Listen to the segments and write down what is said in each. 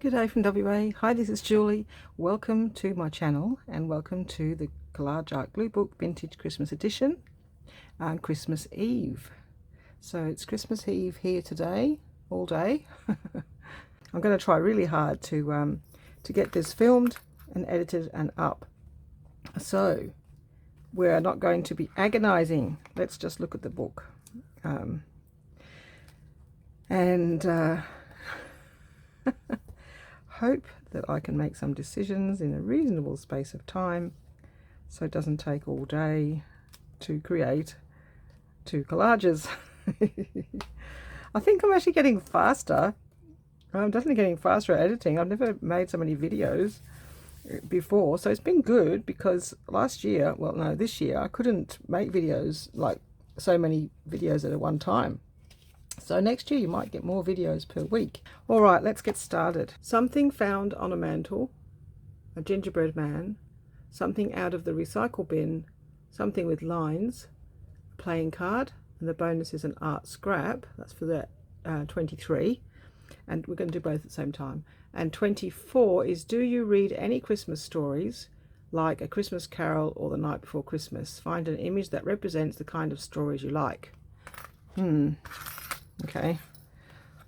Good day from WA. Hi, this is Julie. Welcome to my channel and welcome to the Collage Art Glue Book Vintage Christmas Edition on Christmas Eve. So it's Christmas Eve here today, all day. I'm going to try really hard to get this filmed and edited and up. So we're not going to be agonizing. Let's just look at the book. Hope that I can make some decisions in a reasonable space of time so it doesn't take all day to create 2 collages. I think I'm actually getting faster. I'm definitely getting faster at editing. I've never made so many videos before, so it's been good because this year I couldn't make videos, like so many videos at one time. So next year you might get more videos per week. All right, let's get started. Something found on a mantel, a gingerbread man, something out of the recycle bin, something with lines, a playing card, and the bonus is an art scrap. That's for the 23, and we're going to do both at the same time. And 24 is, do you read any Christmas stories, like A Christmas Carol or The Night Before Christmas? Find an image that represents the kind of stories you like. Okay,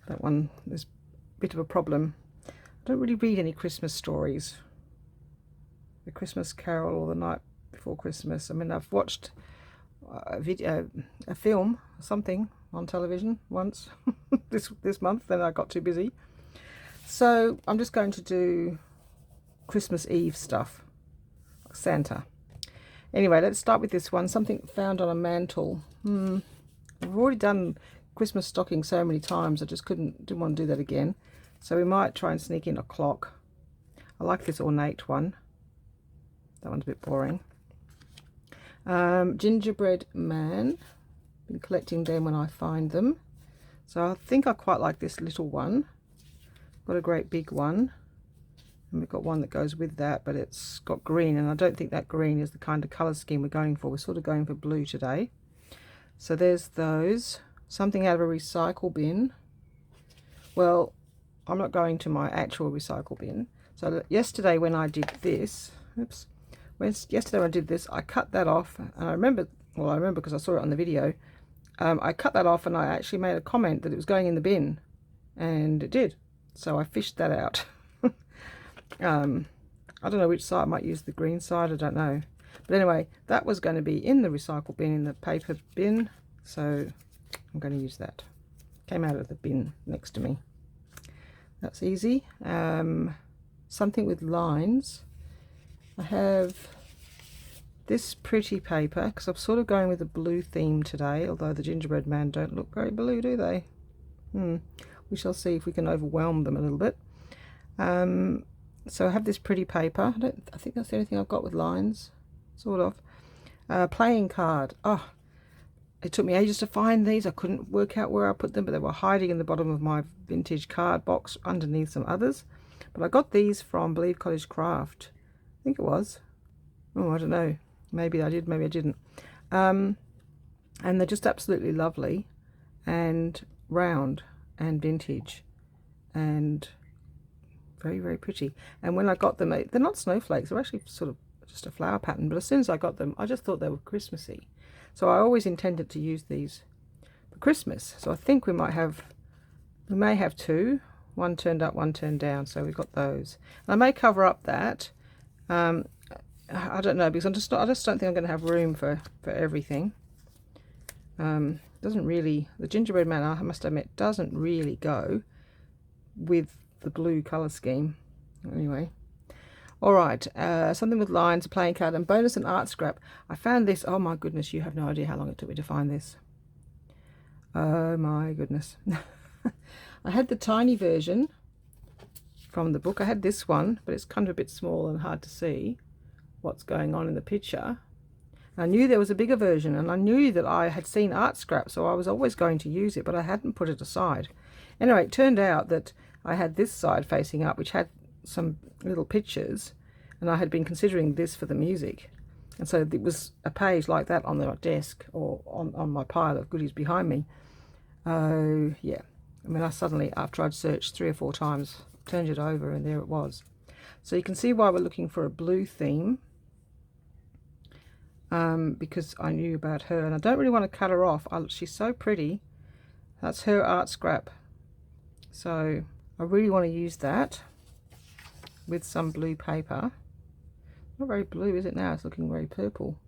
that one is a bit of a problem. I don't really read any Christmas stories. The Christmas Carol or The Night Before Christmas. I mean, I've watched a film, something on television once this month, then I got too busy. So I'm just going to do Christmas Eve stuff, like Santa. Anyway, let's start with this one. Something found on a mantle. I've already done Christmas stocking so many times, I just didn't want to do that again. So we might try and sneak in a clock. I like this ornate one. That one's a bit boring. Gingerbread man. Been collecting them when I find them. So I think I quite like this little one. Got a great big one. And we've got one that goes with that, but it's got green, and I don't think that green is the kind of colour scheme we're going for. We're sort of going for blue today. So there's those. Something out of a recycle bin. Well, I'm not going to my actual recycle bin. So yesterday when I did this, yesterday when I did this, I cut that off, and I remember because I saw it on the video. I cut that off and I actually made a comment that it was going in the bin, and it did. So I fished that out. I don't know which side. I might use the green side, I don't know. But anyway, that was going to be in the recycle bin, in the paper bin, so I'm going to use that. Came out of the bin next to me. That's easy. Something with lines. I have this pretty paper because I'm sort of going with a blue theme today, although the gingerbread man don't look very blue, do they? We shall see if we can overwhelm them a little bit. So I have this pretty paper. I think that's the only thing I've got with lines, sort of. Playing card. Oh, it took me ages to find these. I couldn't work out where I put them, but they were hiding in the bottom of my vintage card box underneath some others. But I got these from, I believe, Collage Craft. I think it was. Oh, I don't know. Maybe I did, maybe I didn't. And they're just absolutely lovely and round and vintage and very, very pretty. And when I got them, they're not snowflakes. They're actually sort of just a flower pattern. But as soon as I got them, I just thought they were Christmassy. So I always intended to use these for Christmas. So I think we may have 2. One turned up, one turned down. So we've got those. And I may cover up that. I don't know, because I just don't think I'm going to have room for everything. Doesn't really, the gingerbread man, I must admit, doesn't really go with the blue colour scheme. Anyway. All right, something with lines, a playing card, and bonus and art scrap. I found this. Oh my goodness, you have no idea how long it took me to find this. Oh my goodness. I had the tiny version from the book. I had this one, but it's kind of a bit small and hard to see what's going on in the picture. I knew there was a bigger version, and I knew that I had seen art scrap, so I was always going to use it, but I hadn't put it aside. Anyway, it turned out that I had this side facing up, which had some little pictures, and I had been considering this for the music, and so it was a page like that on the desk or on my pile of goodies behind me. Oh yeah, I mean, I suddenly, after I'd searched 3 or 4 times, turned it over and there it was. So you can see why we're looking for a blue theme, because I knew about her, and I don't really want to cut her off. She's so pretty. That's her art scrap, so I really want to use that with some blue paper. Not very blue, is it now? It's looking very purple.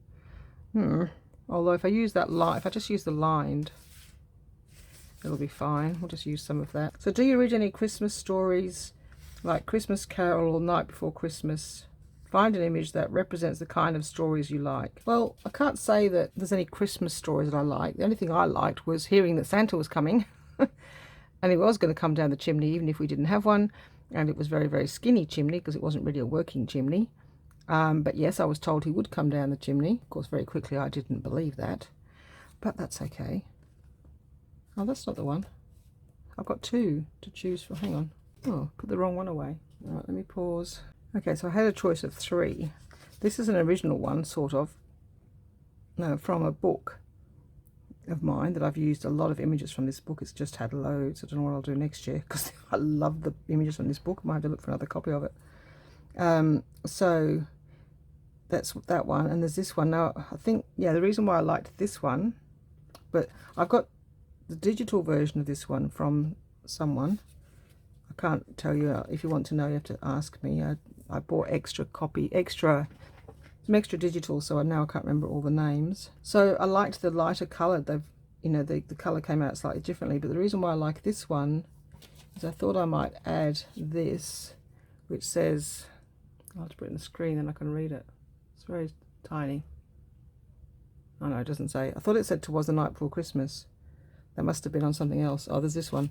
Although if I use that if I just use the lined, it'll be fine. We'll just use some of that. So do you read any Christmas stories, like Christmas Carol or Night Before Christmas? Find an image that represents the kind of stories you like. Well, I can't say that there's any Christmas stories that I like. The only thing I liked was hearing that Santa was coming. And he was going to come down the chimney even if we didn't have one. And it was very, very skinny chimney because it wasn't really a working chimney. But yes, I was told he would come down the chimney. Of course, very quickly I didn't believe that. But that's okay. Oh, that's not the one. I've got two to choose from. Hang on. Oh, put the wrong one away. All right, let me pause. Okay, so I had a choice of 3. This is an original one, sort of. No, from a book of mine that I've used a lot of images from this book. It's just had loads. I don't know what I'll do next year because I love the images from this book. I might have to look for another copy of it. So that's that one, and there's this one. Now I think, yeah, the reason why I liked this one, but I've got the digital version of this one from someone. I can't tell you. If you want to know, you have to ask me. I bought some extra digital, so now I can't remember all the names. So I liked the lighter color. They've, you know, the color came out slightly differently, but the reason why I like this one is I thought I might add this, which says, I'll have to put it in the screen and I can read it. It's very tiny. Oh no, it doesn't say. I thought it said "'Twas the Night Before Christmas." That must have been on something else. Oh, there's this one.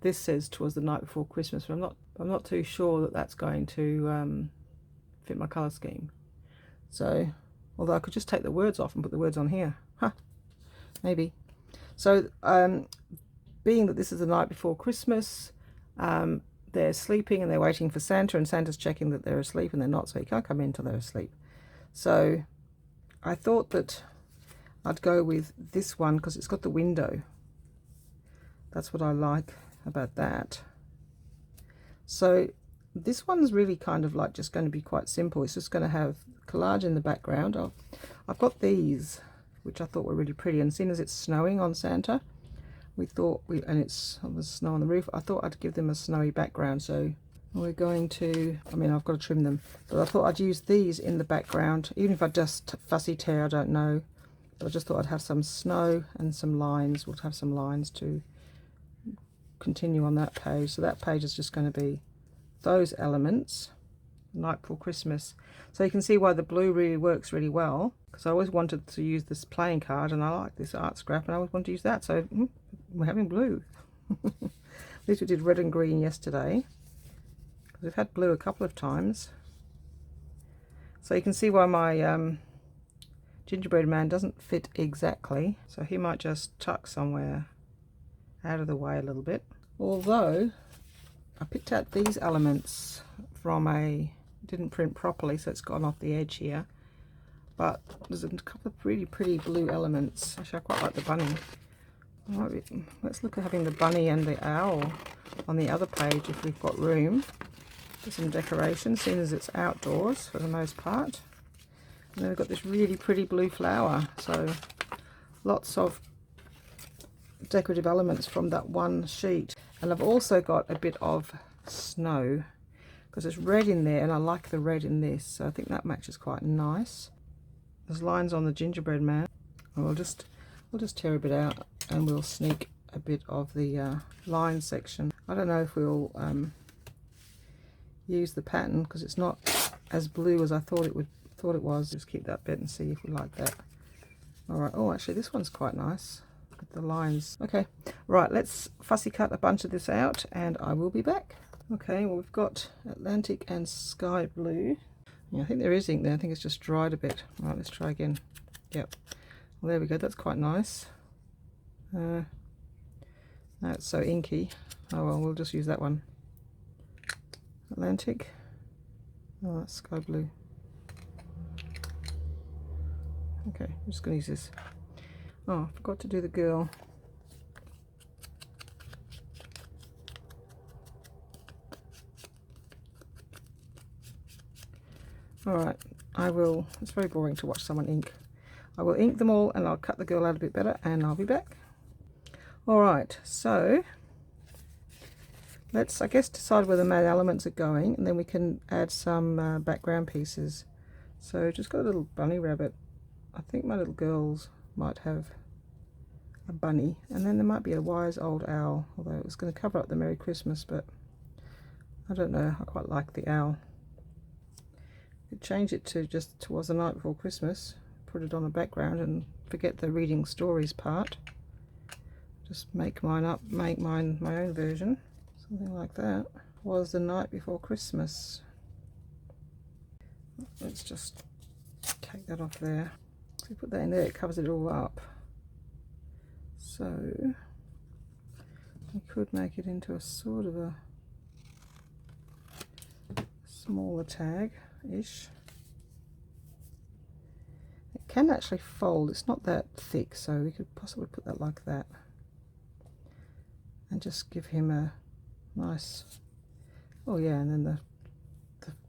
This says "'Twas the Night Before Christmas," but I'm not too sure that that's going to fit my color scheme. So, although I could just take the words off and put the words on here. Huh, maybe. So, being that this is the night before Christmas, they're sleeping and they're waiting for Santa, and Santa's checking that they're asleep, and they're not, so he can't come in until they're asleep. So I thought that I'd go with this one because it's got the window. That's what I like about that. So this one's really kind of like just going to be quite simple. It's just going to have collage in the background. I've got these, which I thought were really pretty, and seeing as it's snowing on Santa, we thought and it was snow on the roof, I thought I'd give them a snowy background. So we're going to, I mean, I've got to trim them, but I thought I'd use these in the background, even if I just fussy tear, I don't know, but I just thought I'd have some snow and some lines. We'll have some lines to continue on that page. So that page is just going to be those elements, Night Before Christmas. So you can see why the blue really works really well, because I always wanted to use this playing card, and I like this art scrap, and I always wanted to use that. So we're having blue. At least we did red and green yesterday, because we've had blue a couple of times. So you can see why my gingerbread man doesn't fit exactly, so he might just tuck somewhere out of the way a little bit. Although I picked out these elements from didn't print properly, so it's gone off the edge here, but there's a couple of really pretty blue elements. Actually, I quite like the bunny. Let's look at having the bunny and the owl on the other page if we've got room for some decoration, seeing as it's outdoors for the most part. And then we've got this really pretty blue flower, so lots of decorative elements from that one sheet. And I've also got a bit of snow because there's red in there, and I like the red in this, so I think that matches quite nice. There's lines on the gingerbread man, and we'll just tear a bit out and we'll sneak a bit of the line section. I don't know if we'll use the pattern because it's not as blue as I thought it was. Just keep that bit and see if we like that. All right. Oh, actually this one's quite nice with the lines. Okay, right, let's fussy cut a bunch of this out and I will be back. Okay, well, we've got Atlantic and Sky Blue. Yeah, I think there is ink there. I think it's just dried a bit. All right, let's try again. Yep. Well, there we go. That's quite nice. No, it's so inky. Oh well, we'll just use that one. Atlantic. Oh, that's Sky Blue. Okay, I'm just going to use this. Oh, I forgot to do the girl. Alright, I will, it's very boring to watch someone ink. I will ink them all and I'll cut the girl out a bit better and I'll be back. Alright, so let's, I guess, decide where the matte elements are going, and then we can add some background pieces. So just got a little bunny rabbit. I think my little girls might have a bunny, and then there might be a wise old owl, although it was going to cover up the Merry Christmas, but I don't know, I quite like the owl. Could change it to just towards the night before Christmas, put it on the background and forget the reading stories part. Just make mine up, make mine my own version, something like that. Was the night before Christmas. Let's just take that off there. So we put that in there, it covers it all up. So we could make it into a sort of a smaller tag-ish. It can actually fold, it's not that thick, so we could possibly put that like that. And just give him a nice, oh yeah, and then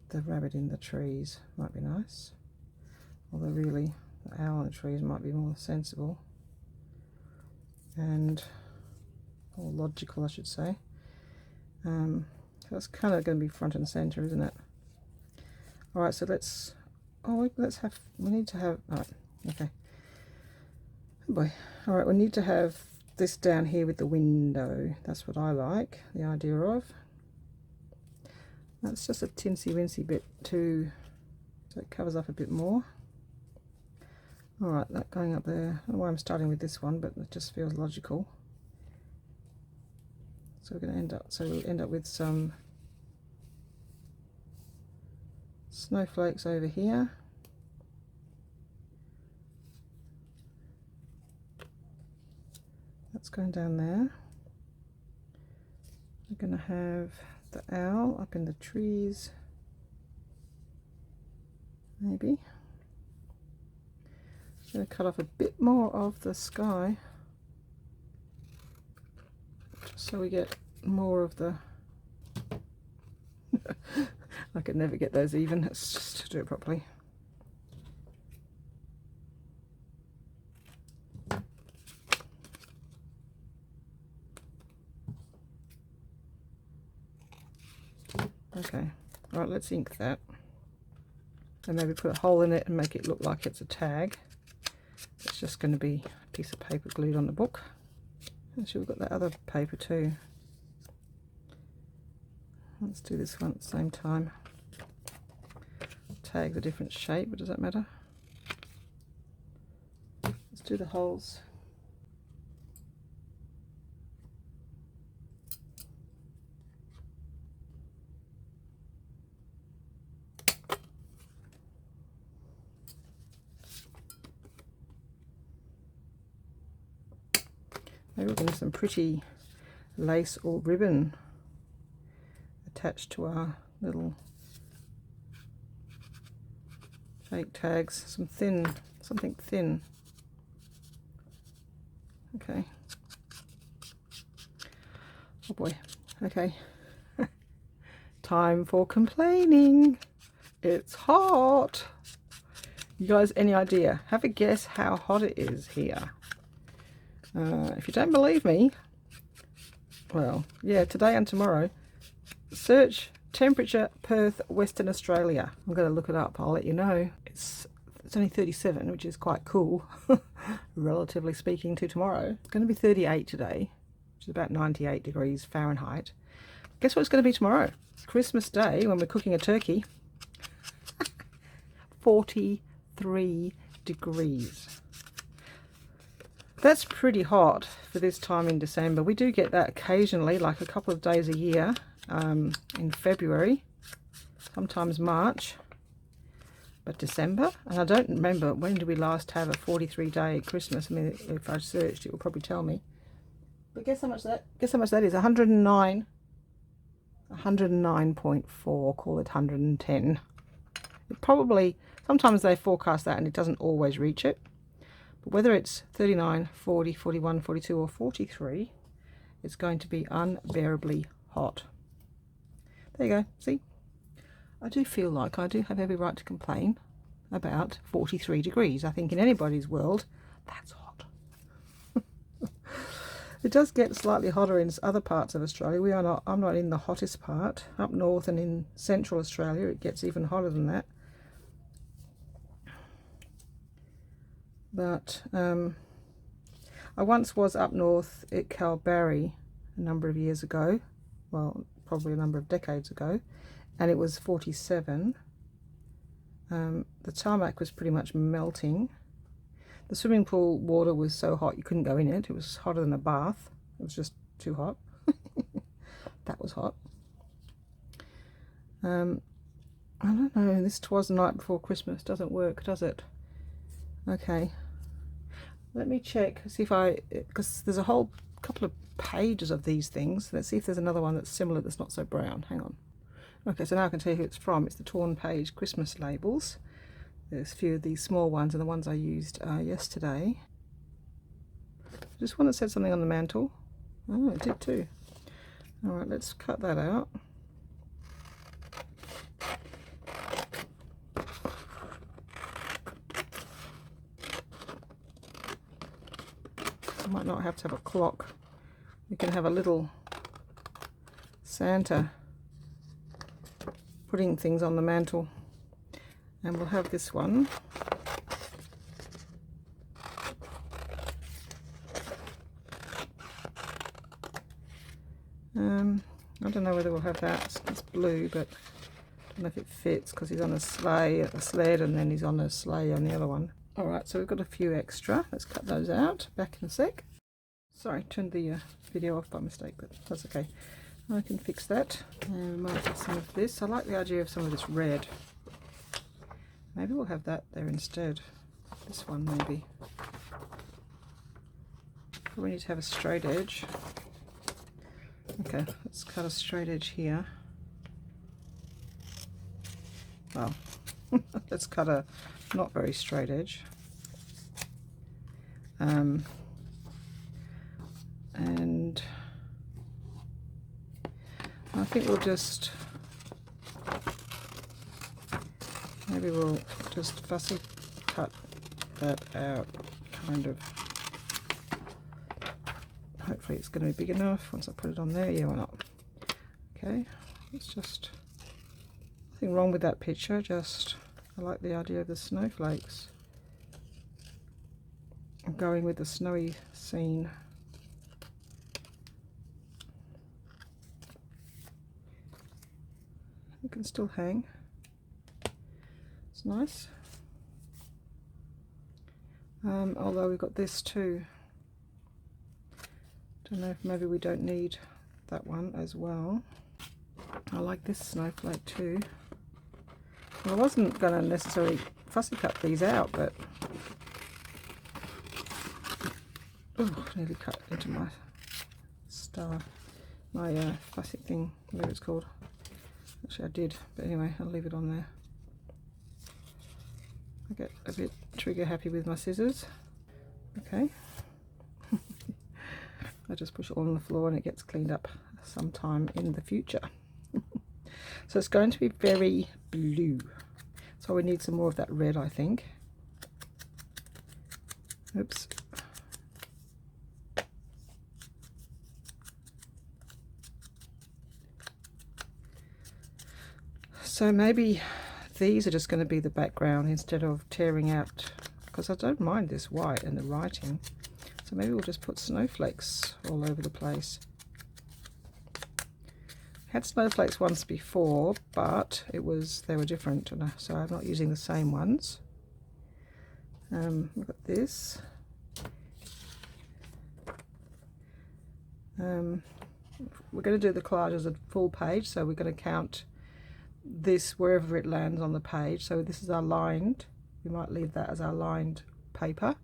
the rabbit in the trees might be nice. Although really, the owl in the trees might be more sensible. And more logical, I should say. So it's kind of going to be front and center, isn't it? Alright, so let's, we need to have, alright, okay. Oh boy. Alright, we need to have this down here with the window. That's what I like, the idea of. That's just a tinsy wincy bit too, so it covers up a bit more. Alright, that going up there. I don't know why I'm starting with this one, but it just feels logical. So we're going to end up, so we'll end up with some snowflakes over here. That's going down there. We're going to have the owl up in the trees, maybe. I'm going to cut off a bit more of the sky, just so we get more of the I could never get those even. Let's just do it properly. Okay, right, let's ink that and maybe put a hole in it and make it look like it's a tag. It's just going to be a piece of paper glued on the book. Actually, we've got that other paper too. Let's do this one at the same time. Tag's a different shape, but does that matter? Let's do the holes. Maybe we can do some pretty lace or ribbon attached to our little fake tags. Something thin. Okay. Oh boy. Okay. Time for complaining. It's hot. You guys, any idea? Have a guess how hot it is here. If you don't believe me, well, yeah, today and tomorrow, search temperature Perth, Western Australia. I'm going to look it up. I'll let you know. It's only 37, which is quite cool, relatively speaking to tomorrow. It's going to be 38 today, which is about 98 degrees Fahrenheit. Guess what it's going to be tomorrow? Christmas Day, when we're cooking a turkey. 43 degrees. That's pretty hot for this time in December. We do get that occasionally, like a couple of days a year, in February, sometimes March, but December. And I don't remember, when did we last have a 43-day Christmas? I mean, if I searched, it will probably tell me. But guess how much that is? 109, 109.4, call it 110. It probably, sometimes they forecast that and it doesn't always reach it. But whether it's 39, 40, 41, 42 or 43, it's going to be unbearably hot. There you go, see? I do feel like I do have every right to complain about 43 degrees. I think in anybody's world, that's hot. It does get slightly hotter in other parts of Australia. I'm not in the hottest part. Up north and in central Australia, it gets even hotter than that. But I once was up north at Cadbury a number of years ago. Well, probably a number of decades ago. And it was 47. The tarmac was pretty much melting. The swimming pool water was so hot you couldn't go in it. It was hotter than a bath. It was just too hot. That was hot. I don't know. This was the night before Christmas. Doesn't work, does it? Okay. Let me check. See if because there's a whole couple of pages of these things. Let's see if there's another one that's similar that's not so brown. Hang on. Okay, so now I can tell you who it's from. It's the Torn Page Christmas labels. There's a few of these small ones and the ones I used yesterday. Just one that said something on the mantle. Oh, it did too. Alright, let's cut that out. I might not have to have a clock. We can have a little Santa putting things on the mantle. And we'll have this one. I don't know whether we'll have that. It's blue, but I don't know if it fits because he's on a sled, and then he's on a sleigh on the other one. Alright, so we've got a few extra. Let's cut those out. Back in a sec. Sorry, turned the video off by mistake, but that's okay. I can fix that. And we might get some of this. I like the idea of some of this red. Maybe we'll have that there instead. This one maybe. We need to have a straight edge. Okay, let's cut a straight edge here. Well, let's cut a not very straight edge. And I think we'll just fussy cut that out, kind of. Hopefully it's going to be big enough once I put it on there. Yeah, why not? Okay, it's just nothing wrong with that picture, just I like the idea of the snowflakes. I'm going with the snowy scene. It can still hang. It's nice. Although we've got this too. Don't know if maybe we don't need that one as well. I like this snowflake too. Well, I wasn't going to necessarily fussy cut these out, but oh, nearly cut into my star, my fussy thing, whatever it's called. Actually, I did, but anyway, I'll leave it on there. I get a bit trigger happy with my scissors. Okay. I just push it all on the floor and it gets cleaned up sometime in the future. So it's going to be very blue. So we need some more of that red, I think. Oops. So maybe these are just going to be the background instead of tearing out, because I don't mind this white and the writing. So maybe we'll just put snowflakes all over the place. I had snowflakes once before, but they were different, so I'm not using the same ones. We've got this. We're going to do the collage as a full page, so we're going to count this wherever it lands on the page. So this is our lined. We might leave that as our lined paper.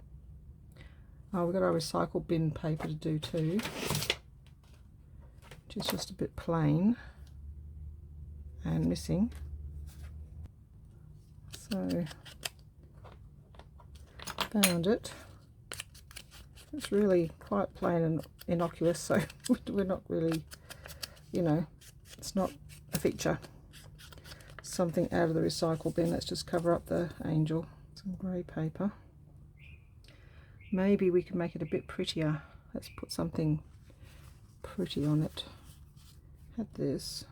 We've got our recycle bin paper to do too, which is just a bit plain and missing. So found it. It's really quite plain and innocuous, so we're not really, you know, it's not a feature. something out of the recycle bin. Let's just cover up the angel. Some grey paper. Maybe we can make it a bit prettier. Let's put something pretty on it. Had this.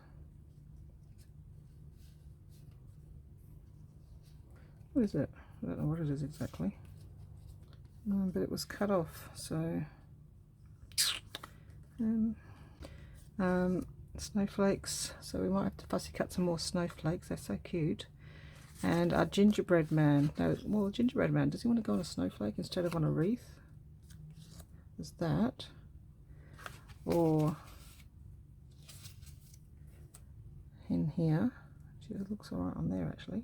What is it? I don't know what it is exactly. But it was cut off, so snowflakes, so we might have to fussy cut some more snowflakes. They're so cute. And our gingerbread man. No, well, the gingerbread man, does he want to go on a snowflake instead of on a wreath? There's that. Or in here. Actually, it looks alright on there actually.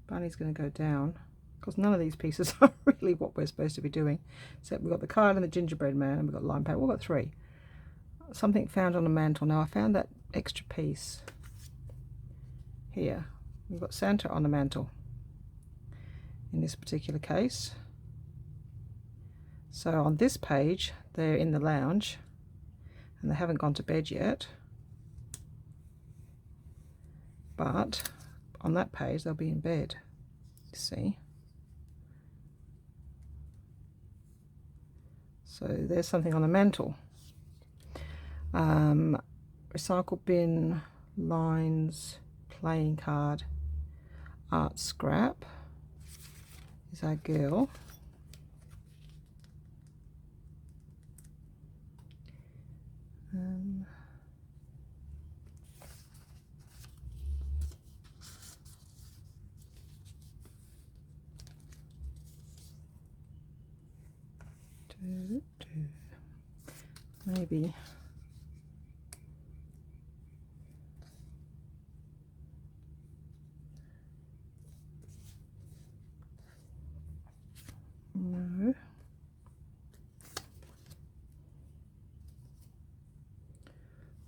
Bunny's going to go down because none of these pieces are really what we're supposed to be doing, except we've got the card and the gingerbread man, and we've got lime paper. We've got 3. Something found on the mantle. Now I found that extra piece here. We've got Santa on the mantle in this particular case. So on this page they're in the lounge and they haven't gone to bed yet, but on that page they'll be in bed, you see. So there's something on the mantle. Recycle bin, lines, playing card, art scrap is our girl. Maybe no.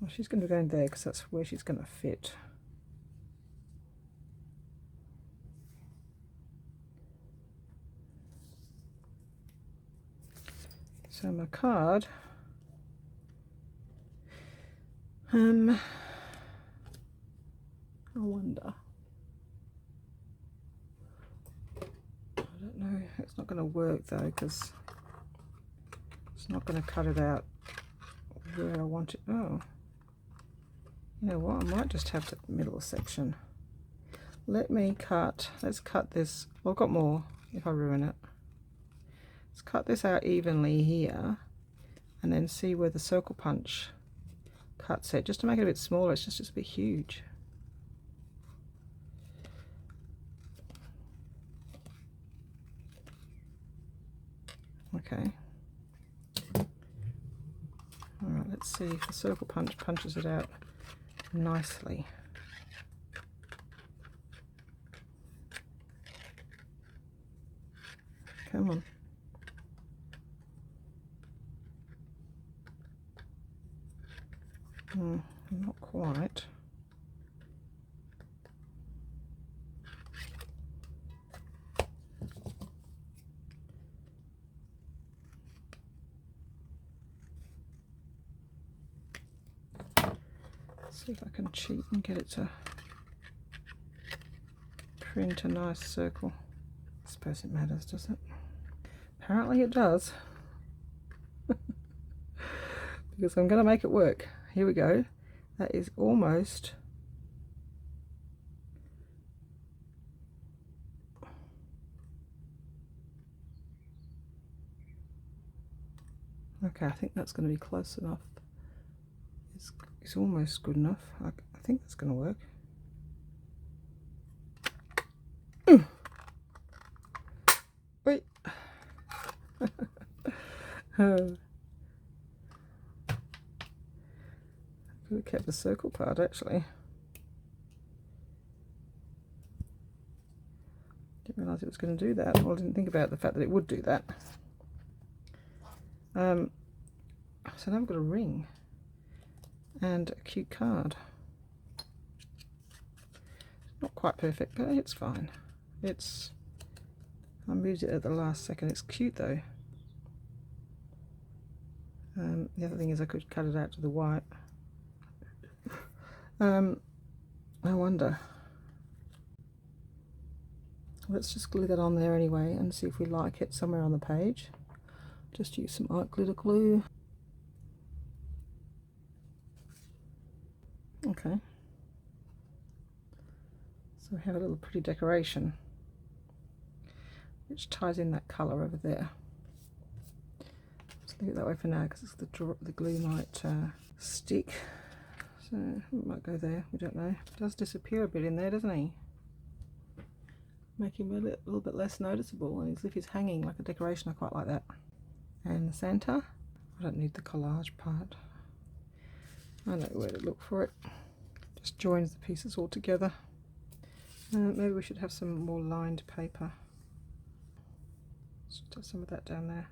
Well, she's going to go in there because that's where she's going to fit. So my card, I wonder, I don't know, it's not going to work though because it's not going to cut it out where I want it. Oh, you know what, I might just have the middle section. Let's cut this. Well, I've got more if I ruin it. Let's cut this out evenly here and then see where the circle punch cuts it, just to make it a bit smaller. It's just a bit huge. Okay. Alright, let's see if the circle punch punches it out nicely. Come on. Not quite. Let's see if I can cheat and get it to print a nice circle. I suppose it matters, does it? Apparently it does. Because I'm going to make it work. Here we go. That is almost okay. I think that's going to be close enough. It's almost good enough. I think that's going to work. Wait. Could have kept the circle part actually. Didn't realise it was going to do that. Well, I didn't think about the fact that it would do that. So now I've got a ring and a cute card. Not quite perfect, but it's fine. I moved it at the last second. It's cute though. The other thing is I could cut it out to the white. I wonder. Let's just glue that on there anyway and see if we like it somewhere on the page. Just use some art glitter glue. Okay. So we have a little pretty decoration which ties in that colour over there. Let's leave it that way for now because the glue might stick. So it might go there, we don't know. It does disappear a bit in there, doesn't he? Make him a little bit less noticeable, and as if he's hanging like a decoration. I quite like that. And the Santa. I don't need the collage part. I know where to look for it. Just joins the pieces all together. Maybe we should have some more lined paper. Let's just have some of that down there.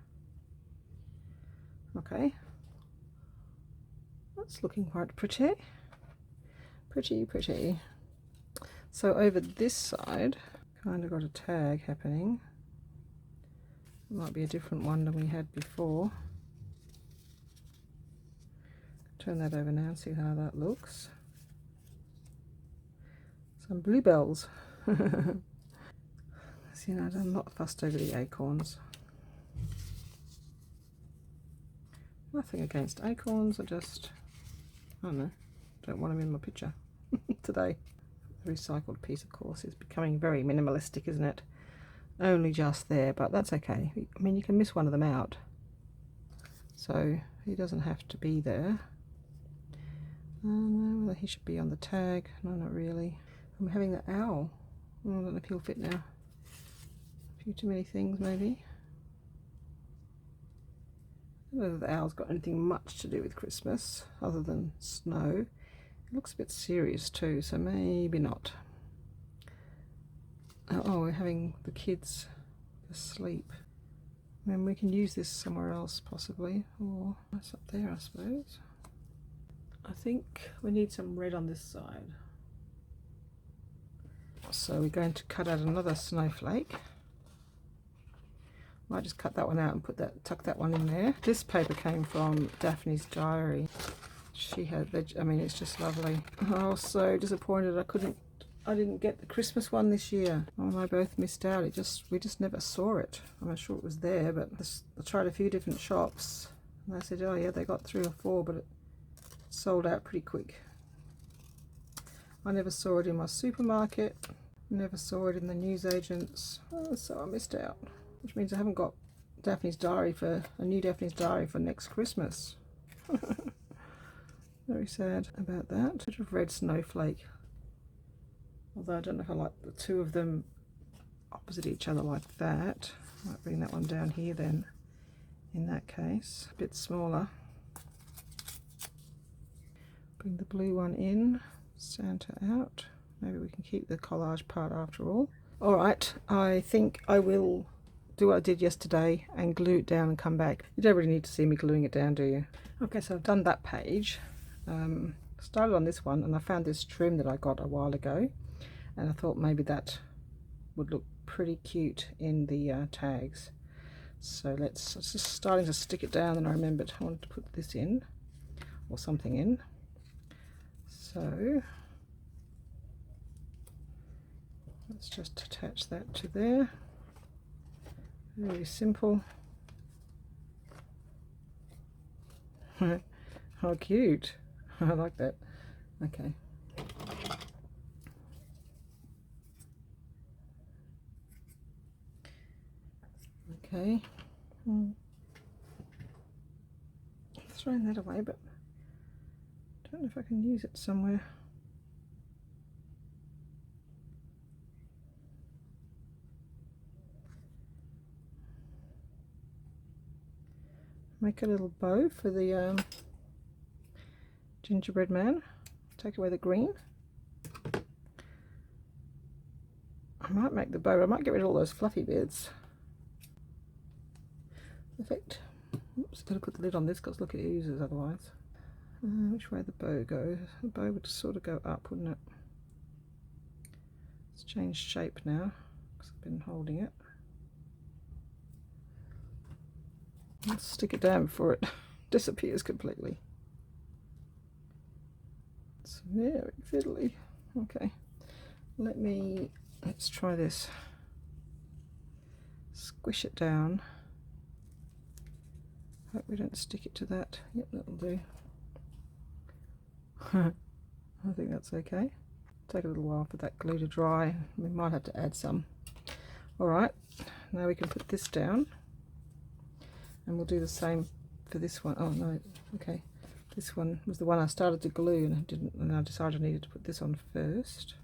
Okay. That's looking quite pretty. Pretty. So over this side, kind of got a tag happening. It might be a different one than we had before. Turn that over now and see how that looks. Some bluebells. See, I'm not fussed over the acorns. Nothing against acorns, I don't know, don't want them in my picture today. The recycled piece, of course, is becoming very minimalistic, isn't it? Only just there, but that's okay. I mean, you can miss one of them out, so he doesn't have to be there. Whether he should be on the tag, no, not really. I'm having the owl. I don't know if he'll fit now. A few too many things, maybe. I don't know whether the owl's got anything much to do with Christmas other than snow. It looks a bit serious too, so maybe not. Oh, we're having the kids asleep. I mean, we can use this somewhere else possibly, or that's up there, I suppose. I think we need some red on this side. So we're going to cut out another snowflake. Might just cut that one out and tuck that one in there. This paper came from Daphne's diary. She had, I mean, it's just lovely. I was so disappointed I didn't get the Christmas one this year. Oh, and I both missed out. We just never saw it. I'm sure it was there, but I tried a few different shops and they said, oh yeah, they got 3 or 4, but it sold out pretty quick. I never saw it in my supermarket, never saw it in the newsagents, so I missed out. Which means I haven't got a new Daphne's diary for next Christmas. Very sad about that. Bit of red snowflake. Although I don't know if I like the two of them opposite each other like that. Might bring that one down here then, in that case. A bit smaller. Bring the blue one in, Santa out. Maybe we can keep the collage part after all. Alright, I think I will do what I did yesterday and glue it down and come back. You don't really need to see me gluing it down, do you? Okay, so I've done that page. Started on this one and I found this trim that I got a while ago and I thought maybe that would look pretty cute in the tags. So I was just starting to stick it down and I remembered I wanted to put this in or something in. So let's just attach that to there. Very simple. How cute. I like that. Okay. Okay. Throwing that away, but I don't know if I can use it somewhere. Make a little bow for the gingerbread man. Take away the green. I might make the bow. I might get rid of all those fluffy bits. Perfect. Oops, gotta put the lid on this because look, it oozes otherwise. Which way the bow goes? The bow would sort of go up, wouldn't it? It's changed shape now because I've been holding it. Let's stick it down before it disappears completely. It's very fiddly. Okay, let's try this. Squish it down. Hope we don't stick it to that. Yep, that'll do. I think that's okay. Take a little while for that glue to dry. We might have to add some. Alright, now we can put this down. And we'll do the same for this one. Oh no, okay. This one was the one I started to glue and I decided I needed to put this on first.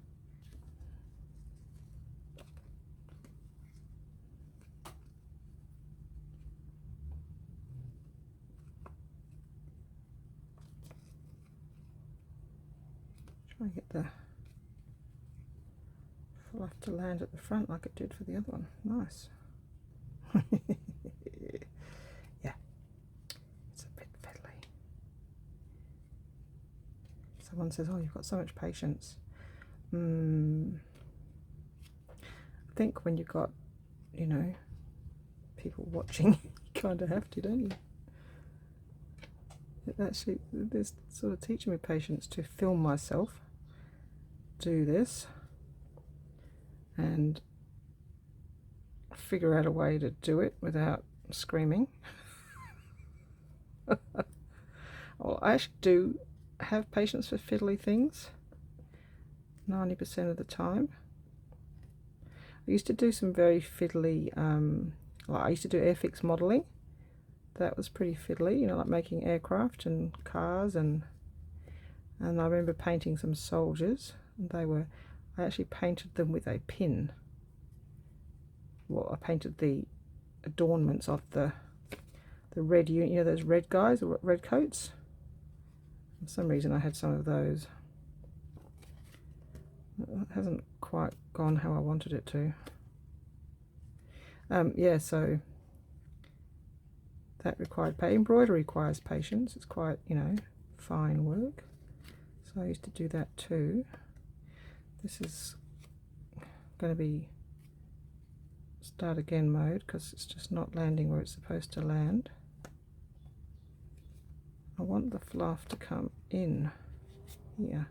Try and get the fluff to land at the front like it did for the other one. Nice. Yeah, it's a bit fiddly. Someone says, oh, you've got so much patience. I think when you've got, you know, people watching, you kind of have to, don't you? It actually, this sort of teaching me patience to film myself do this and figure out a way to do it without screaming. Well, I actually do have patience for fiddly things 90% of the time. I used to do some very fiddly, like I used to do airfix modelling. That was pretty fiddly, you know, like making aircraft and cars, and I remember painting some soldiers, and I actually painted them with a pin. Well, I painted the adornments of the red, you know, those red guys, or red coats. For some reason I had some of those. It hasn't quite gone how I wanted it to. Yeah, so that required embroidery requires patience. It's quite, you know, fine work. So I used to do that too. This is going to be start again mode because it's just not landing where it's supposed to land. I want the fluff to come in here.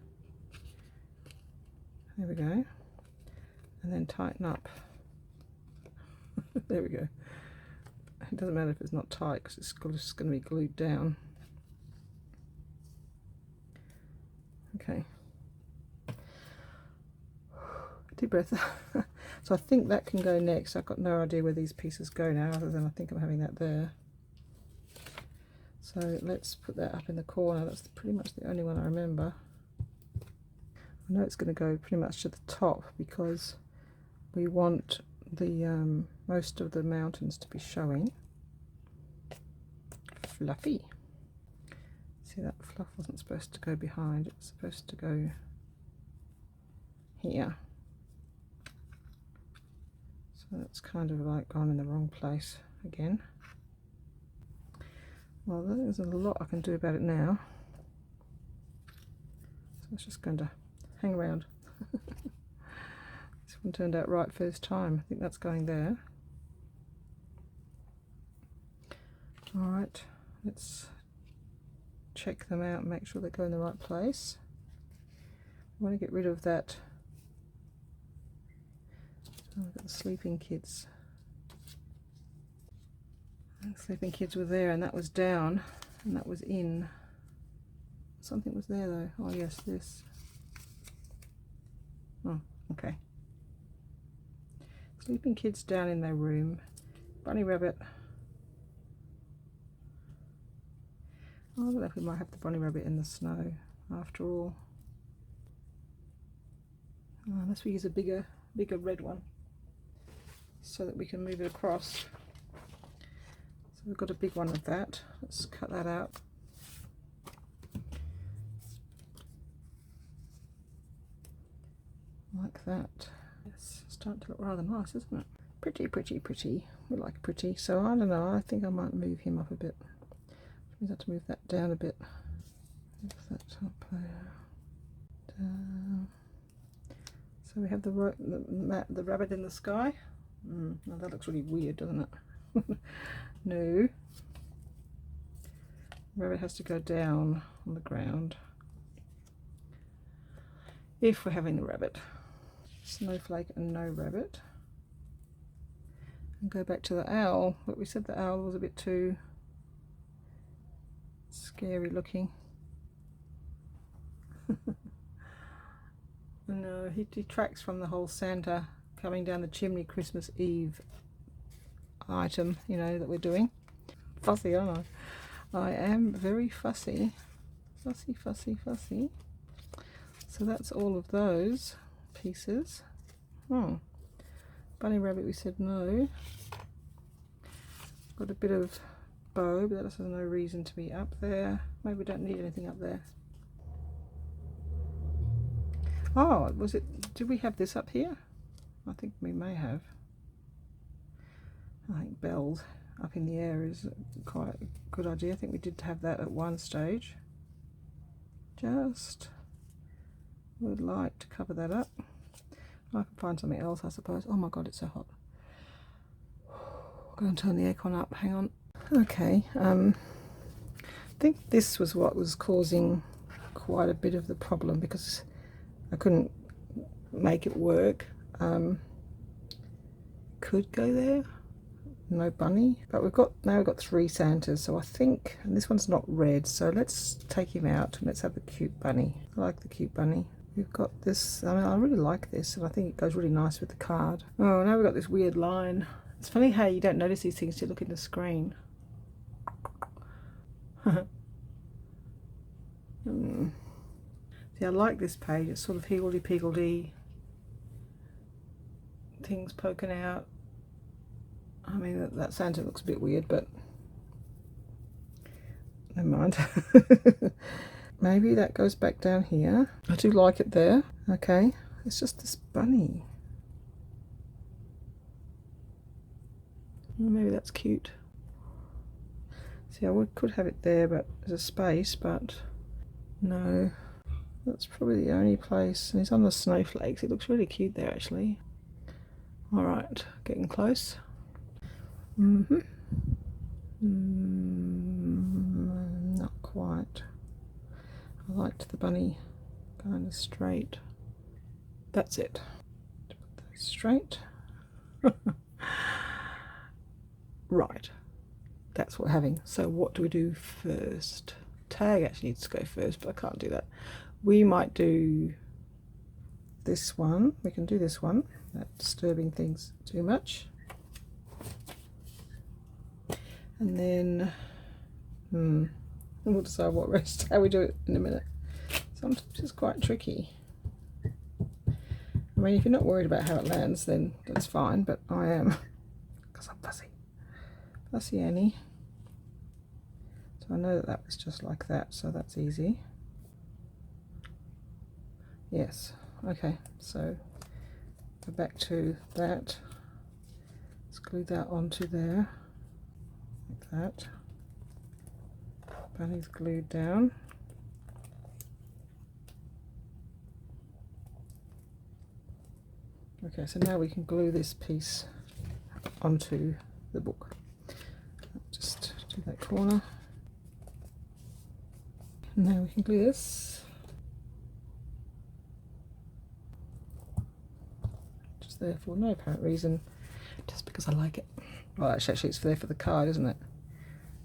There we go. And then tighten up. There we go. It doesn't matter if it's not tight because it's just going to be glued down. Okay. Deep breath. So I think that can go next. I've got no idea where these pieces go now, other than I think I'm having that there. So let's put that up in the corner. That's pretty much the only one I remember. I know it's going to go pretty much to the top because we want the most of the mountains to be showing. Fluffy. See, that fluff wasn't supposed to go behind, it was supposed to go here. So that's kind of like gone in the wrong place again. Well, there's a lot I can do about it now. So it's just going to hang around. This one turned out right first time. I think that's going there. Alright, let's check them out and make sure they go in the right place. I want to get rid of that. Oh, we've got the sleeping kids. The sleeping kids were there and that was down and that was in. Something was there though. Oh yes, this. Oh, okay. Sleeping kids down in their room. Bunny rabbit. Oh, I don't know if we might have the bunny rabbit in the snow after all. Oh, unless we use a bigger red one so that we can move it across. So we've got a big one of that. Let's cut that out. Like that. It's starting to look rather nice, isn't it? Pretty, pretty, pretty. We like pretty. So I don't know, I think I might move him up a bit. We have to move that down a bit. Move that up there. Down. So we have the rabbit in the sky. Now that looks really weird, doesn't it? No. Rabbit has to go down on the ground if we're having the rabbit. Snowflake and no rabbit. And go back to the owl, but we said the owl was a bit too scary looking. No, he detracts from the whole Santa coming down the chimney Christmas Eve item, you know, that we're doing. Fussy, aren't I? I am very fussy. Fussy, fussy, fussy. So that's all of those pieces. Oh, bunny rabbit, we said no. Got a bit of bow, but that has no reason to be up there. Maybe we don't need anything up there. Oh, was it, did we have this up here? I think we may have. I think bells up in the air is quite a good idea. I think we did have that at one stage. Just would like to cover that up. I can find something else, I suppose. Oh my god, it's so hot. I'll go and turn the aircon up, hang on. Okay, I think this was what was causing quite a bit of the problem, because I couldn't make it work. Could go there, no bunny, but now we've got 3 Santas, so I think, and this one's not red, so let's take him out and let's have the cute bunny. I like the cute bunny. We've got this, I mean, I really like this, and I think it goes really nice with the card. Oh, now we've got this weird line. It's funny how you don't notice these things till you look at the screen. See, I like this page. It's sort of higgledy-piggledy, things poking out. I mean, that Santa looks a bit weird, but never mind. Maybe that goes back down here. I do like it there. Okay, it's just this bunny. Well, maybe that's cute. See, I could have it there, but there's a space, but no. That's probably the only place. And he's on the snowflakes. It looks really cute there, actually. Alright, getting close. Not quite. I liked the bunny kind of straight. That's it. Put that straight. Right. That's what we're having. So what do we do first? Tag actually needs to go first, but I can't do that. We might do this one. We can do this one without disturbing things too much. And then we'll decide what rest, how we do it in a minute. Sometimes it's quite tricky. I mean, if you're not worried about how it lands, then that's fine, but I am, because I'm fussy. Fussy Annie. So I know that that was just like that, so that's easy. Yes, okay, so go back to that. Let's glue that onto there, like that. Bunny's glued down. Okay, so now we can glue this piece onto the book. Just do that corner. And now we can glue this. Just there for no apparent reason, just because I like it. Well, actually it's there for the card, isn't it?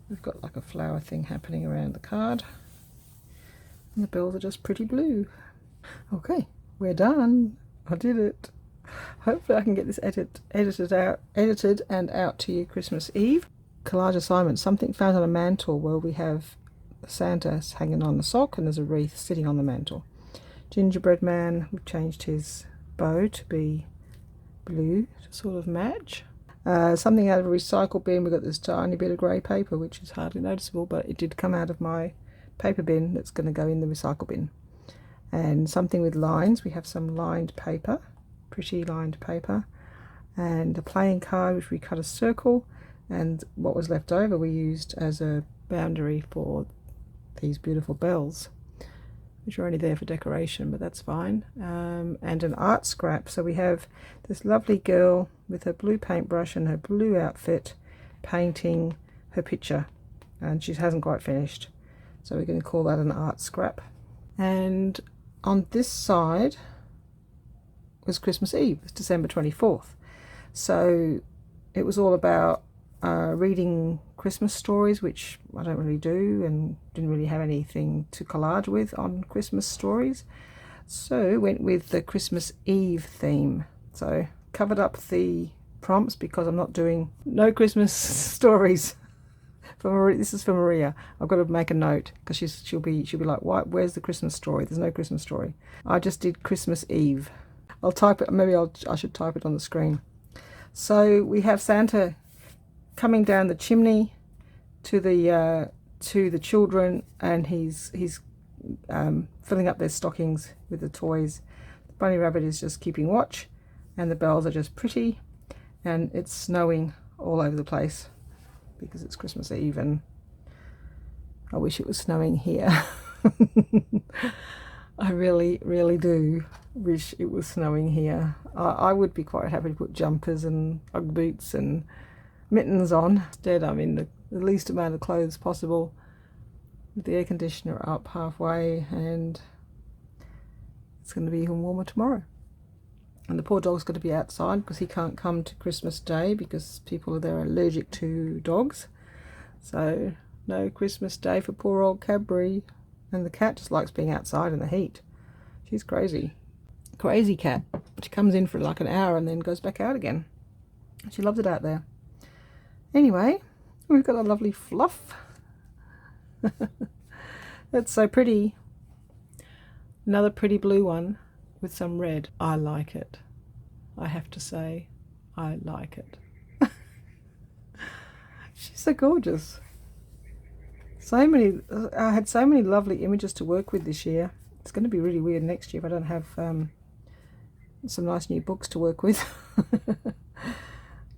We've got like a flower thing happening around the card. And the bells are just pretty blue. Okay, we're done. I did it. Hopefully I can get this edited and out to you Christmas Eve. Collage assignment, something found on a mantle where we have Santa hanging on the sock and there's a wreath sitting on the mantle. Gingerbread man, we've changed his bow to be blue to sort of match. Something out of a recycle bin, we've got this tiny bit of grey paper which is hardly noticeable, but it did come out of my paper bin that's going to go in the recycle bin. And something with lines, we have some lined paper, pretty lined paper, and a playing card which we cut a circle, and what was left over we used as a boundary for these beautiful bells, which are only there for decoration, but that's fine. And an art scrap. So we have this lovely girl with her blue paintbrush and her blue outfit painting her picture, and she hasn't quite finished. So we're going to call that an art scrap. And on this side was Christmas Eve, it's December 24th. So it was all about reading Christmas stories, which I don't really do and didn't really have anything to collage with on Christmas stories. So went with the Christmas Eve theme. So covered up the prompts because I'm not doing no Christmas stories. For Maria, this is for Maria. I've got to make a note because she'll be like, "Why? Where's the Christmas story? There's no Christmas story." I just did Christmas Eve. I'll type it. Maybe I should type it on the screen. So we have Santa coming down the chimney to the children, and he's filling up their stockings with the toys. The bunny rabbit is just keeping watch, and the bells are just pretty, and it's snowing all over the place because it's Christmas Eve, and I wish it was snowing here. I really, really do wish it was snowing here. I would be quite happy to put jumpers and Ugg boots and mittens on. Instead, I'm in the least amount of clothes possible, with the air conditioner up halfway, and it's going to be even warmer tomorrow. And the poor dog's going to be outside because he can't come to Christmas Day because people are there allergic to dogs. So no Christmas Day for poor old Cadbury. And the cat just likes being outside in the heat. She's crazy. Crazy cat. She comes in for like an hour and then goes back out again. She loves it out there. Anyway, we've got a lovely fluff. That's so pretty. Another pretty blue one with some red. I like it. I have to say, I like it. She's so gorgeous. I had so many lovely images to work with this year. It's going to be really weird next year if I don't have some nice new books to work with.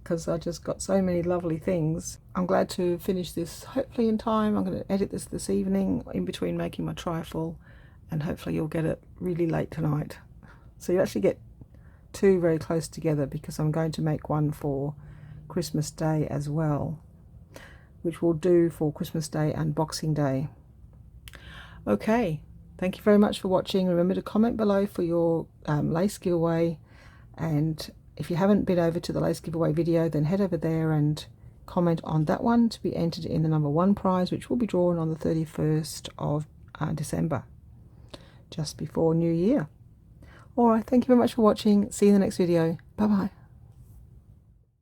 Because I just got so many lovely things. I'm glad to finish this hopefully in time. I'm going to edit this evening in between making my trifle, and hopefully you'll get it really late tonight. So you actually get two very close together because I'm going to make one for Christmas Day as well, which we'll do for Christmas Day and Boxing Day. Okay, thank you very much for watching. Remember to comment below for your lace giveaway, and if you haven't been over to the lace giveaway video, then head over there and comment on that one to be entered in the #1 prize, which will be drawn on the 31st of December, just before New Year. Alright, thank you very much for watching. See you in the next video. Bye bye.